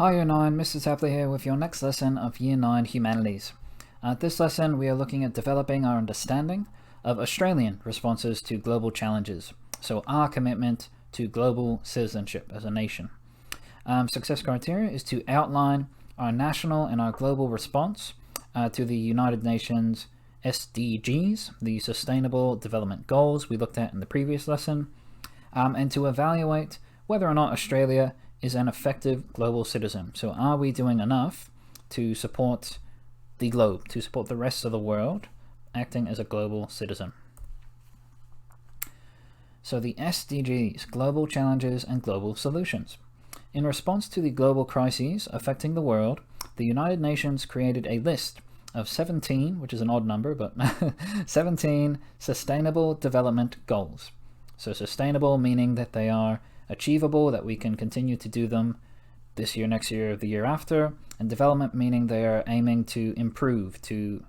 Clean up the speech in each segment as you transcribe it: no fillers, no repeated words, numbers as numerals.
Hi Year 9, Mr. Tapley here with your next lesson of Year 9 Humanities. This lesson we are looking at developing our understanding of Australian responses to global challenges, so our commitment to global citizenship as a nation. Success criteria is to outline our national and our global response to the United Nations SDGs, the Sustainable Development Goals we looked at in the previous lesson, and to evaluate whether or not Australia is an effective global citizen. So are we doing enough to support the globe, to support the rest of the world, acting as a global citizen? So the SDGs, Global Challenges and Global Solutions. In response to the global crises affecting the world, the United Nations created a list of 17, which is an odd number, but 17 Sustainable Development Goals. So sustainable meaning that they are achievable, that we can continue to do them this year, next year, the year after, and development meaning they are aiming to improve, to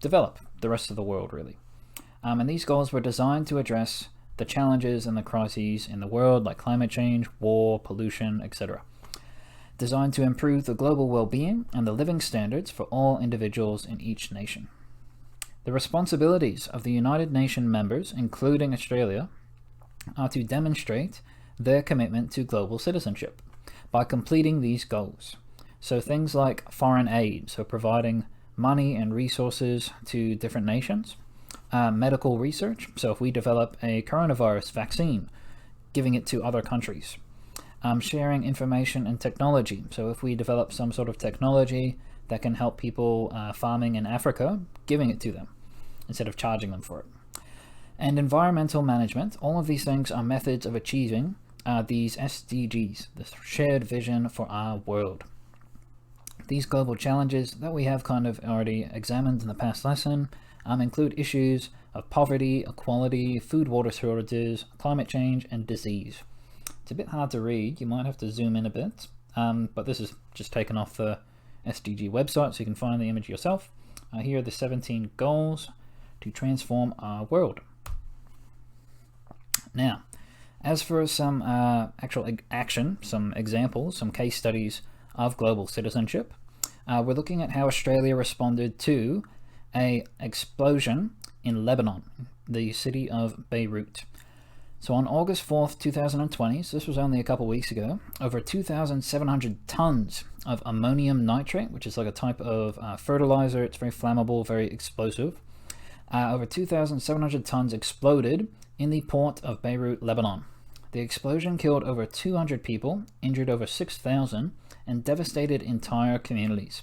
develop the rest of the world, really. And these goals were designed to address the challenges and the crises in the world, like climate change, war, pollution, etc. Designed to improve the global well-being and the living standards for all individuals in each nation. The responsibilities of the United Nations members, including Australia, are to demonstrate their commitment to global citizenship by completing these goals. So things like foreign aid, so providing money and resources to different nations, medical research, so if we develop a coronavirus vaccine, giving it to other countries, sharing information and technology, so if we develop some sort of technology that can help people farming in Africa, giving it to them instead of charging them for it. And environmental management, all of these things are methods of achieving these SDGs, the shared vision for our world. These global challenges that we have kind of already examined in the past lesson include issues of poverty, equality, food water shortages, climate change, and disease. It's a bit hard to read, you might have to zoom in a bit, but this is just taken off the SDG website so you can find the image yourself. Here are the 17 goals to transform our world. Now, as for some actual action, some examples, some case studies of global citizenship, we're looking at how Australia responded to an explosion in Lebanon, the city of Beirut. So on August 4th, 2020, so this was only a couple weeks ago, over 2,700 tons of ammonium nitrate, which is like a type of fertilizer, it's very flammable, very explosive, over 2,700 tons exploded in the port of Beirut, Lebanon. The explosion killed over 200 people, injured over 6,000, and devastated entire communities.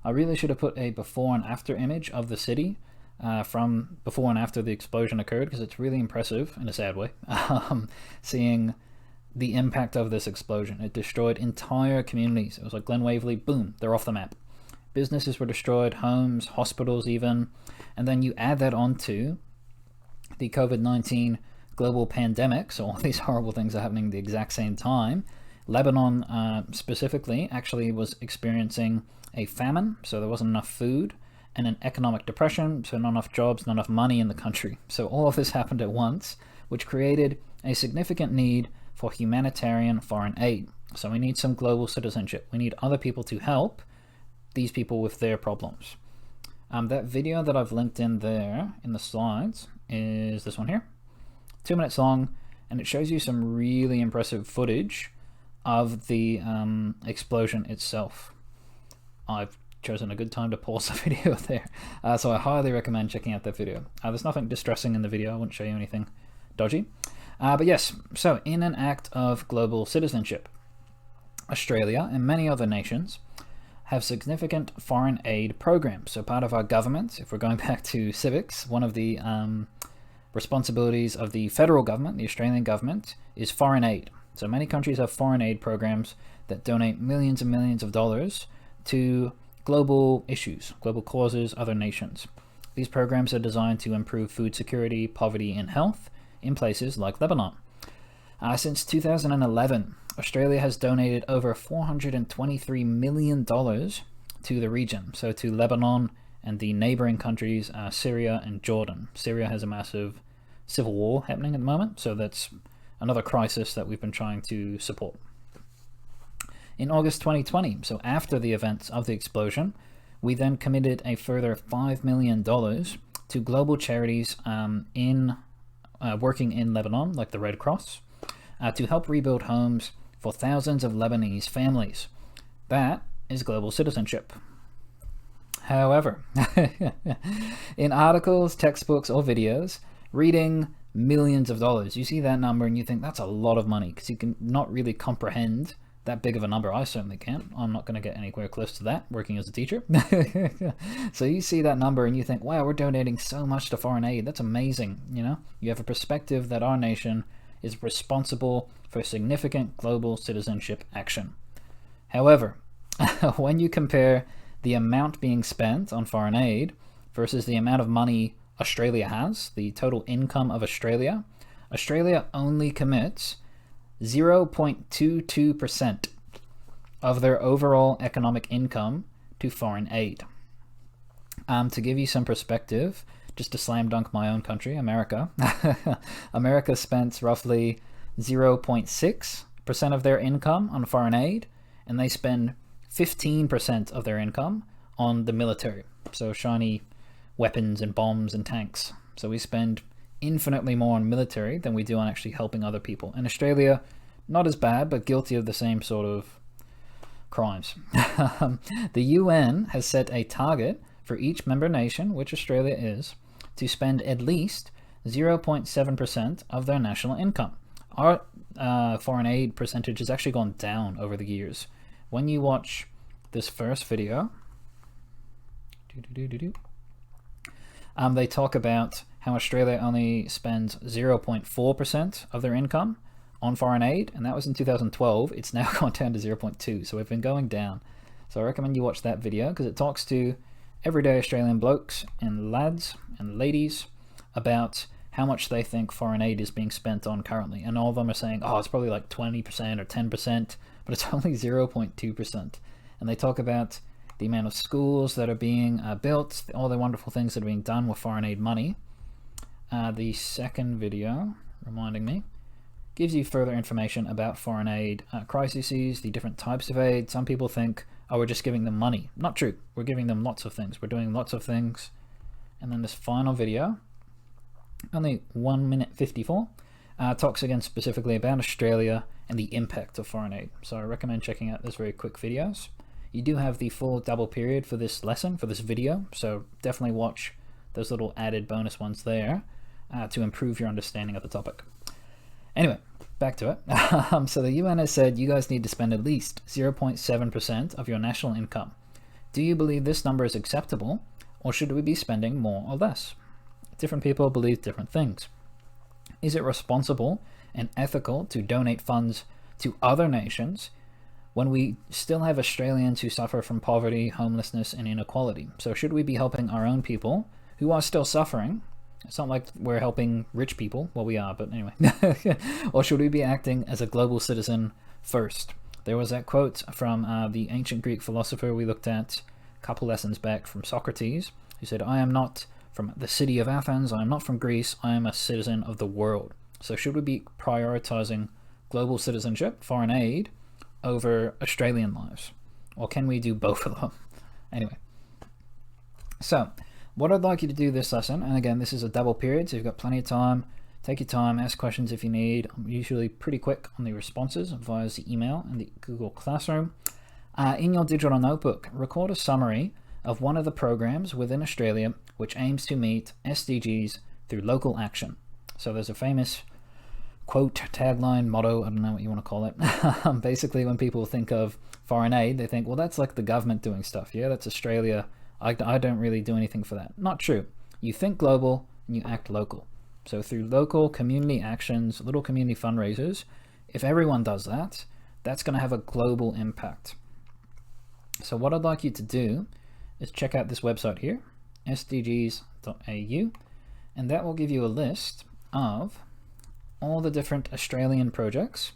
I really should have put a before and after image of the city from before and after the explosion occurred, because it's really impressive in a sad way, seeing the impact of this explosion. It destroyed entire communities. It was like Glen Waverley, boom, they're off the map. Businesses were destroyed, homes, hospitals even, and then you add that onto the COVID-19 global pandemic, so all these horrible things are happening at the exact same time. Lebanon specifically actually was experiencing a famine, so there wasn't enough food, and an economic depression, so not enough jobs, not enough money in the country. So all of this happened at once, which created a significant need for humanitarian foreign aid. So we need some global citizenship. We need other people to help these people with their problems. That video that I've linked in there in the slides is this one here, 2 minutes long, and it shows you some really impressive footage of the explosion itself. I've chosen a good time to pause the video there, so I highly recommend checking out that video. There's nothing distressing in the video, I wouldn't show you anything dodgy. But yes, so in an act of global citizenship, Australia and many other nations have significant foreign aid programs. So part of our government, if we're going back to civics, one of the responsibilities of the federal government, the Australian government, is foreign aid. So many countries have foreign aid programs that donate millions and millions of dollars to global issues, global causes, other nations. These programs are designed to improve food security, poverty, and health in places like Lebanon. Since 2011, Australia has donated over $423 million to the region, so to Lebanon and the neighboring countries, Syria and Jordan. Syria has a massive civil war happening at the moment, so that's another crisis that we've been trying to support. In August 2020, so after the events of the explosion, we then committed a further $5 million to global charities working in Lebanon, like the Red Cross, to help rebuild homes for thousands of Lebanese families. That is global citizenship. However, in articles, textbooks, or videos, reading millions of dollars, you see that number and you think that's a lot of money, because you can not really comprehend that big of a number. I certainly can't. I'm not going to get anywhere close to that working as a teacher. So you see that number and you think, wow, we're donating so much to foreign aid. That's amazing. You have a perspective that our nation is responsible for significant global citizenship action. However, when you compare the amount being spent on foreign aid versus the amount of money Australia has, the total income of Australia only commits 0.22% of their overall economic income to foreign aid. To give you some perspective, just to slam dunk my own country, America, America spent roughly 0.6% of their income on foreign aid, and they spend 15% of their income on the military. So shiny weapons and bombs and tanks. So we spend infinitely more on military than we do on actually helping other people. And Australia, not as bad, but guilty of the same sort of crimes. The UN has set a target for each member nation, which Australia is, to spend at least 0.7% of their national income. Our foreign aid percentage has actually gone down over the years. When you watch this first video, they talk about how Australia only spends 0.4% of their income on foreign aid, and that was in 2012. It's now gone down to 0.2, so we've been going down. So I recommend you watch that video, because it talks to everyday Australian blokes and lads and ladies about how much they think foreign aid is being spent on currently. And all of them are saying, oh, it's probably like 20% or 10%, but it's only 0.2%. And they talk about the amount of schools that are being built, all the wonderful things that are being done with foreign aid money. The second video, reminding me, gives you further information about foreign aid crises, the different types of aid. Some people think, oh, we're just giving them money. Not true. We're giving them lots of things. We're doing lots of things. And then this final video, only 1 minute 54, talks again specifically about Australia and the impact of foreign aid. So I recommend checking out those very quick videos. You do have the full double period for this lesson, for this video, so definitely watch those little added bonus ones there to improve your understanding of the topic. Anyway, back to it. So the UN has said you guys need to spend at least 0.7% of your national income. Do you believe this number is acceptable, or should we be spending more or less? Different people believe different things. Is it responsible and ethical to donate funds to other nations when we still have Australians who suffer from poverty, homelessness, and inequality? So should we be helping our own people who are still suffering? It's not like we're helping rich people. Well, we are, but anyway. Or should we be acting as a global citizen first? There was that quote from the ancient Greek philosopher we looked at a couple lessons back from Socrates, who said, I am not from the city of Athens, I am not from Greece, I am a citizen of the world. So should we be prioritizing global citizenship, foreign aid, over Australian lives? Or can we do both of them? Anyway. So, what I'd like you to do this lesson, and again, this is a double period, so you've got plenty of time. Take your time, ask questions if you need. I'm usually pretty quick on the responses via the email and the Google Classroom. In your digital notebook, record a summary of one of the programs within Australia which aims to meet SDGs through local action. So there's a famous quote, tagline, motto, I don't know what you want to call it. Basically, when people think of foreign aid, they think, well, that's like the government doing stuff. Yeah, that's Australia. I don't really do anything for that. Not true. You think global and you act local. So through local community actions, little community fundraisers, if everyone does that, that's going to have a global impact. So what I'd like you to do is check out this website here, sdgs.au, and that will give you a list of all the different Australian projects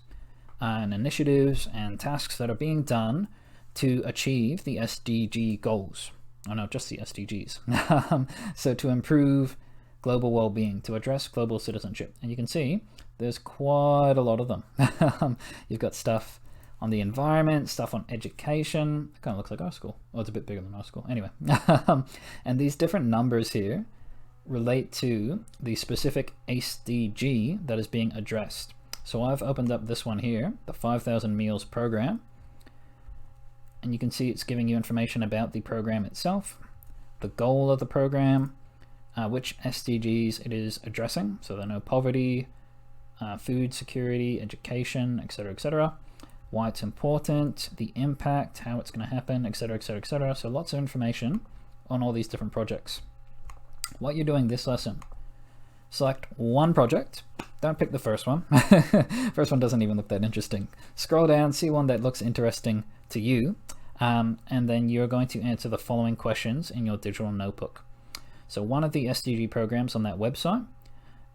and initiatives and tasks that are being done to achieve the SDG goals. Oh no, just the SDGs. So to improve global well-being, to address global citizenship. And you can see there's quite a lot of them. You've got stuff on the environment, stuff on education. It kind of looks like our school. Oh, it's a bit bigger than our school. Anyway, and these different numbers here relate to the specific SDG that is being addressed. So I've opened up this one here, the 5,000 Meals Program, and you can see it's giving you information about the program itself, the goal of the program, which SDGs it is addressing. So they know poverty, food security, education, etc., etc., why it's important, the impact, how it's going to happen, etc., etc., etc. So lots of information on all these different projects. What you're doing this lesson, select one project. Don't pick the first one. First one doesn't even look that interesting. Scroll down, see one that looks interesting to you, and then you're going to answer the following questions in your digital notebook. So one of the SDG programs on that website,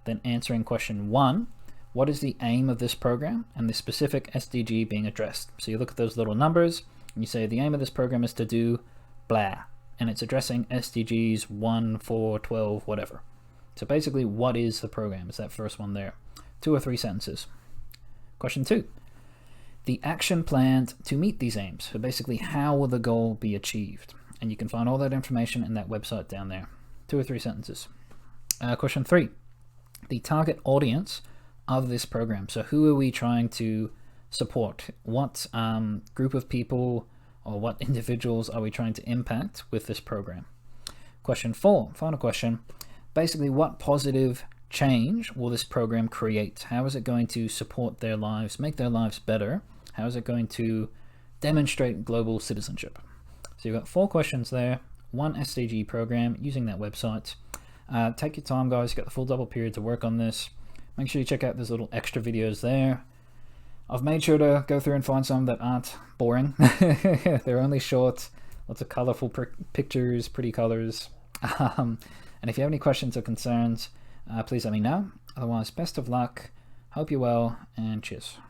then answering question 1, what is the aim of this program and the specific SDG being addressed? So you look at those little numbers and you say the aim of this program is to do blah, and it's addressing SDGs 1, 4, 12, whatever. So basically, what is the program? It's that first one there. 2 or 3 sentences. Question 2, the action planned to meet these aims. So basically, how will the goal be achieved? And you can find all that information in that website down there. 2 or 3 sentences. Question 3, the target audience of this program. So who are we trying to support? What group of people or what individuals are we trying to impact with this program? Question 4, final question, basically what positive change will this program create? How is it going to support their lives, make their lives better? How is it going to demonstrate global citizenship? So you've got 4 questions there, 1 SDG program using that website. Take your time, guys. You've got the full double period to work on this. Make sure you check out those little extra videos there. I've made sure to go through and find some that aren't boring. They're only short, lots of colorful pictures, pretty colors. And if you have any questions or concerns, please let me know. Otherwise, best of luck. Hope you're well, and cheers.